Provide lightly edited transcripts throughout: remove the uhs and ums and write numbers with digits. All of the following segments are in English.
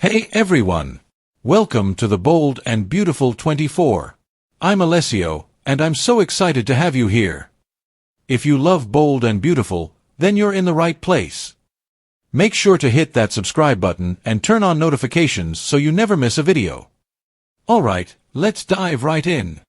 Hey everyone! Welcome to the Bold and Beautiful 24. I'm Alessio, and I'm so excited to have you here. If you love Bold and Beautiful, then you're in the right place. Make sure to hit that subscribe button and turn on notifications so you never miss a video. Alright, let's dive right in.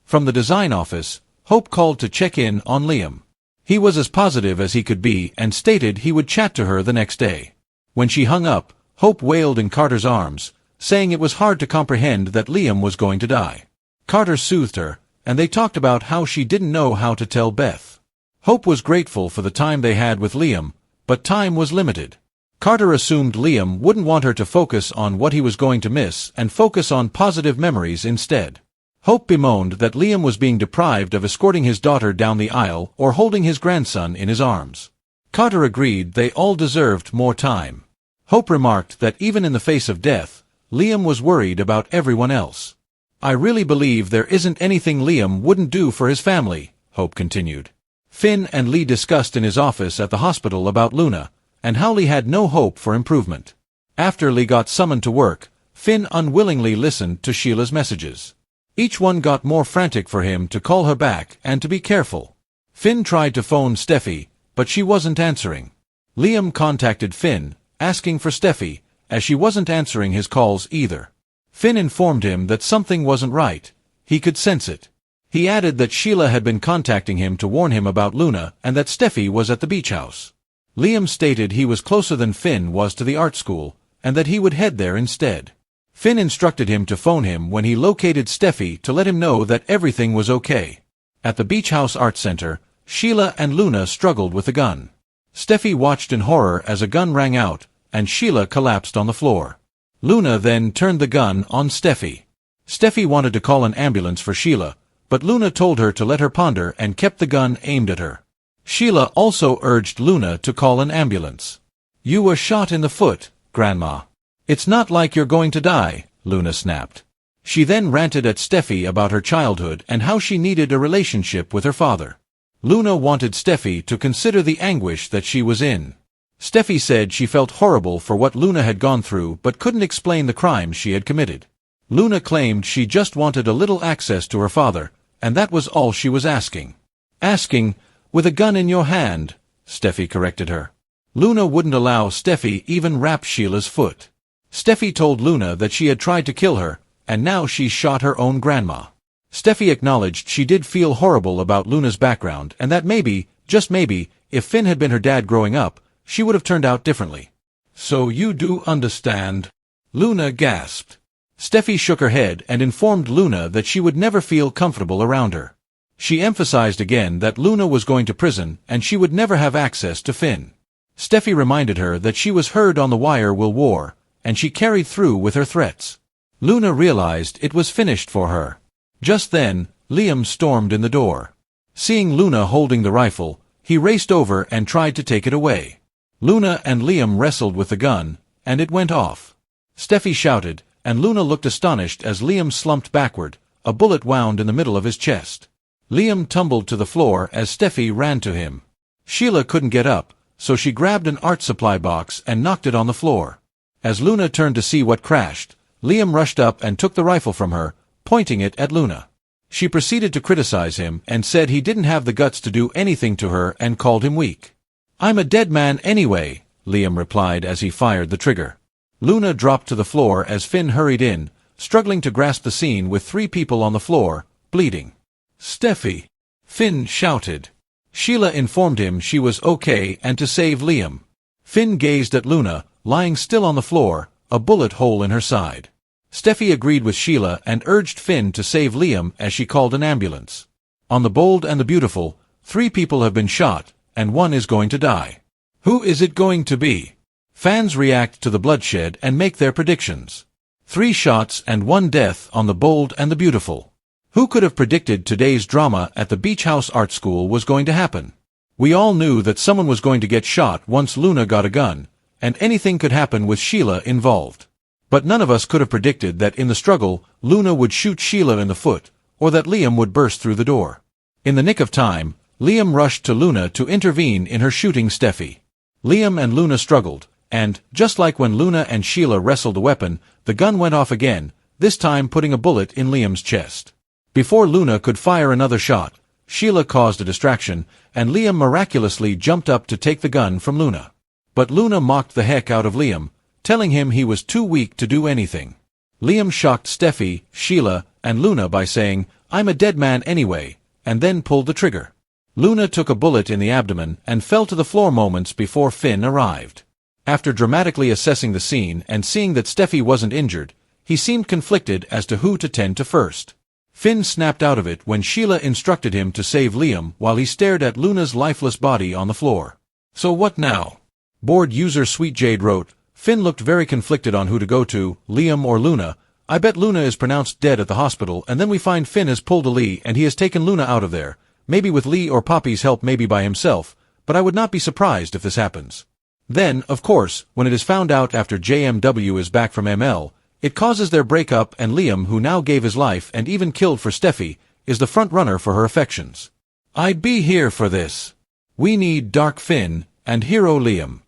From the design office, Hope called to check in on Liam. He was as positive as he could be and stated he would chat to her the next day. When she hung up, Hope wailed in Carter's arms, saying it was hard to comprehend that Liam was going to die. Carter soothed her, and they talked about how she didn't know how to tell Beth. Hope was grateful for the time they had with Liam, but time was limited. Carter assumed Liam wouldn't want her to focus on what he was going to miss and focus on positive memories instead. Hope bemoaned that Liam was being deprived of escorting his daughter down the aisle or holding his grandson in his arms. Carter agreed they all deserved more time. Hope remarked that even in the face of death, Liam was worried about everyone else. I really believe there isn't anything Liam wouldn't do for his family, Hope continued. Finn and Lee discussed in his office at the hospital about Luna, and how Lee had no hope for improvement. After Lee got summoned to work, Finn unwillingly listened to Sheila's messages. Each one got more frantic for him to call her back and to be careful. Finn tried to phone Steffy, but she wasn't answering. Liam contacted Finn, asking for Steffy, as she wasn't answering his calls either. Finn informed him that something wasn't right. He could sense it. He added that Sheila had been contacting him to warn him about Luna and that Steffy was at the beach house. Liam stated he was closer than Finn was to the art school, and that he would head there instead. Finn instructed him to phone him when he located Steffy to let him know that everything was okay. At the Beach House Art Center, Sheila and Luna struggled with a gun. Steffy watched in horror as a gun rang out, and Sheila collapsed on the floor. Luna then turned the gun on Steffy. Steffy wanted to call an ambulance for Sheila, but Luna told her to let her ponder and kept the gun aimed at her. Sheila also urged Luna to call an ambulance. "You were shot in the foot, Grandma. It's not like you're going to die," Luna snapped. She then ranted at Steffy about her childhood and how she needed a relationship with her father. Luna wanted Steffy to consider the anguish that she was in. Steffy said she felt horrible for what Luna had gone through but couldn't explain the crimes she had committed. Luna claimed she just wanted a little access to her father, and that was all she was asking. "Asking, with a gun in your hand," Steffy corrected her. Luna wouldn't allow Steffy even wrap Sheila's foot. Steffy told Luna that she had tried to kill her, and now she shot her own grandma. Steffy acknowledged she did feel horrible about Luna's background and that maybe, just maybe, if Finn had been her dad growing up, she would have turned out differently. "So you do understand?" Luna gasped. Steffy shook her head and informed Luna that she would never feel comfortable around her. She emphasized again that Luna was going to prison and she would never have access to Finn. Steffy reminded her that she was heard on the wire will war, and she carried through with her threats. Luna realized it was finished for her. Just then, Liam stormed in the door. Seeing Luna holding the rifle, he raced over and tried to take it away. Luna and Liam wrestled with the gun, and it went off. Steffy shouted, and Luna looked astonished as Liam slumped backward, a bullet wound in the middle of his chest. Liam tumbled to the floor as Steffy ran to him. Sheila couldn't get up, so she grabbed an art supply box and knocked it on the floor. As Luna turned to see what crashed, Liam rushed up and took the rifle from her, pointing it at Luna. She proceeded to criticize him and said he didn't have the guts to do anything to her and called him weak. "I'm a dead man anyway," Liam replied as he fired the trigger. Luna dropped to the floor as Finn hurried in, struggling to grasp the scene with 3 people on the floor, bleeding. "Steffy!" Finn shouted. Sheila informed him she was okay and to save Liam. Finn gazed at Luna, lying still on the floor, a bullet hole in her side. Steffy agreed with Sheila and urged Finn to save Liam as she called an ambulance. On the Bold and the Beautiful, 3 people have been shot, and 1 is going to die. Who is it going to be? Fans react to the bloodshed and make their predictions. 3 shots and 1 death on the Bold and the Beautiful. Who could have predicted today's drama at the Beach House Art School was going to happen? We all knew that someone was going to get shot once Luna got a gun, and anything could happen with Sheila involved. But none of us could have predicted that in the struggle, Luna would shoot Sheila in the foot, or that Liam would burst through the door. In the nick of time, Liam rushed to Luna to intervene in her shooting Steffy. Liam and Luna struggled, And, just like when Luna and Sheila wrestled the weapon, the gun went off again, this time putting a bullet in Liam's chest. Before Luna could fire another shot, Sheila caused a distraction, and Liam miraculously jumped up to take the gun from Luna. But Luna mocked the heck out of Liam, telling him he was too weak to do anything. Liam shocked Steffy, Sheila, and Luna by saying, "I'm a dead man anyway," and then pulled the trigger. Luna took a bullet in the abdomen and fell to the floor moments before Finn arrived. After dramatically assessing the scene and seeing that Steffy wasn't injured, he seemed conflicted as to who to tend to first. Finn snapped out of it when Sheila instructed him to save Liam while he stared at Luna's lifeless body on the floor. "So what now?" Board user Sweet Jade wrote, "Finn looked very conflicted on who to go to, Liam or Luna. I bet Luna is pronounced dead at the hospital and then we find Finn has pulled a Lee and he has taken Luna out of there, maybe with Lee or Poppy's help, maybe by himself, but I would not be surprised if this happens. Then, of course, when it is found out after JMW is back from ML, it causes their breakup and Liam, who now gave his life and even killed for Steffy, is the front runner for her affections. I'd be here for this. We need Dark Finn and Hero Liam."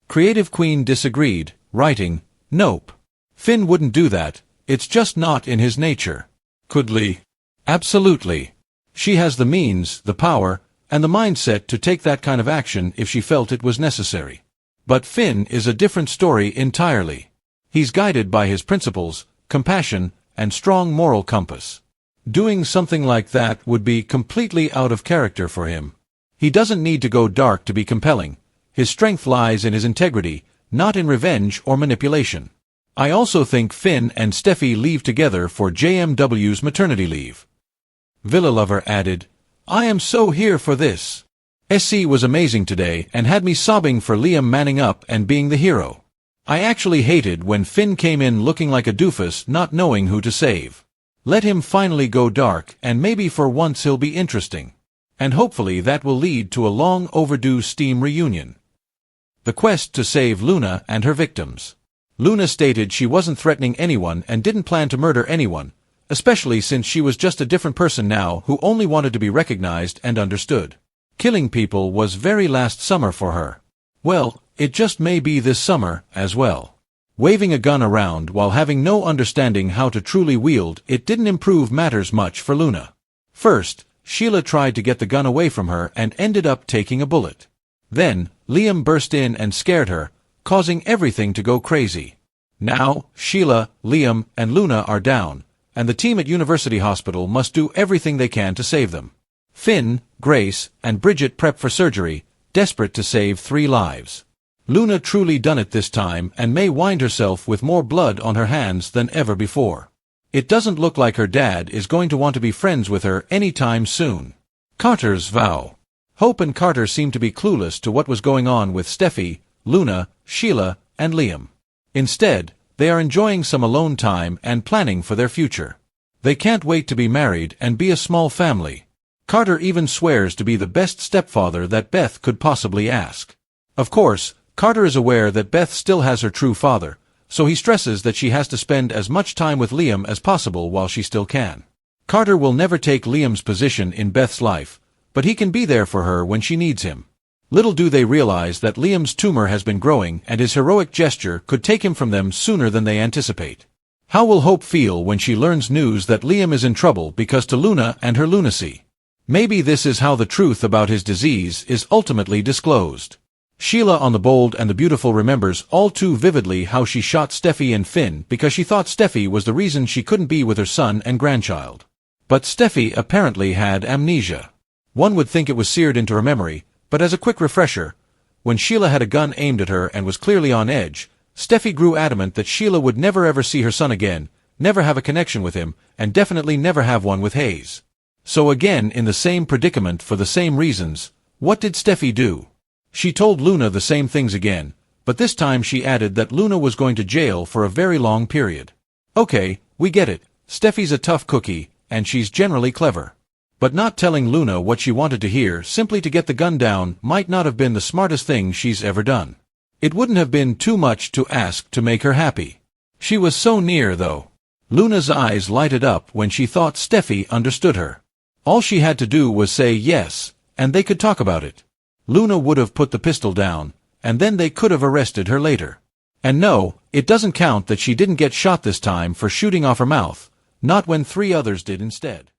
Creative Queen disagreed, writing, "Nope. Finn wouldn't do that, it's just not in his nature." Could Lee? Absolutely. She has the means, the power, and the mindset to take that kind of action if she felt it was necessary. But Finn is a different story entirely. He's guided by his principles, compassion, and strong moral compass. Doing something like that would be completely out of character for him. He doesn't need to go dark to be compelling. His strength lies in his integrity, not in revenge or manipulation. I also think Finn and Steffy leave together for JMW's maternity leave. Villa Lover added, "I am so here for this. SC was amazing today and had me sobbing for Liam manning up and being the hero. I actually hated when Finn came in looking like a doofus, not knowing who to save. Let him finally go dark and maybe for once he'll be interesting. And hopefully that will lead to a long overdue Steam reunion." The quest to save Luna and her victims. Luna stated she wasn't threatening anyone and didn't plan to murder anyone, especially since she was just a different person now who only wanted to be recognized and understood. Killing people was very last summer for her. Well, it just may be this summer as well. Waving a gun around while having no understanding how to truly wield it didn't improve matters much for Luna. First, Sheila tried to get the gun away from her and ended up taking a bullet. Then, Liam burst in and scared her, causing everything to go crazy. Now, Sheila, Liam, and Luna are down, and the team at University Hospital must do everything they can to save them. Finn, Grace, and Bridget prep for surgery, desperate to save 3 lives. Luna truly done it this time and may wind herself with more blood on her hands than ever before. It doesn't look like her dad is going to want to be friends with her anytime soon. Carter's vow. Hope and Carter seemed to be clueless to what was going on with Steffy, Luna, Sheila, and Liam. Instead, they are enjoying some alone time and planning for their future. They can't wait to be married and be a small family. Carter even swears to be the best stepfather that Beth could possibly ask. Of course, Carter is aware that Beth still has her true father, so he stresses that she has to spend as much time with Liam as possible while she still can. Carter will never take Liam's position in Beth's life, but he can be there for her when she needs him. Little do they realize that Liam's tumor has been growing and his heroic gesture could take him from them sooner than they anticipate. How will Hope feel when she learns news that Liam is in trouble because to Luna and her lunacy? Maybe this is how the truth about his disease is ultimately disclosed. Sheila on the Bold and the Beautiful remembers all too vividly how she shot Steffy and Finn because she thought Steffy was the reason she couldn't be with her son and grandchild. But Steffy apparently had amnesia. One would think it was seared into her memory, but as a quick refresher, when Sheila had a gun aimed at her and was clearly on edge, Steffy grew adamant that Sheila would never ever see her son again, never have a connection with him, and definitely never have one with Hayes. So again in the same predicament for the same reasons, what did Steffy do? She told Luna the same things again, but this time she added that Luna was going to jail for a very long period. Okay, we get it, Steffy's a tough cookie, and she's generally clever. But not telling Luna what she wanted to hear simply to get the gun down might not have been the smartest thing she's ever done. It wouldn't have been too much to ask to make her happy. She was so near, though. Luna's eyes lighted up when she thought Steffy understood her. All she had to do was say yes, and they could talk about it. Luna would have put the pistol down, and then they could have arrested her later. And no, it doesn't count that she didn't get shot this time for shooting off her mouth, not when 3 others did instead.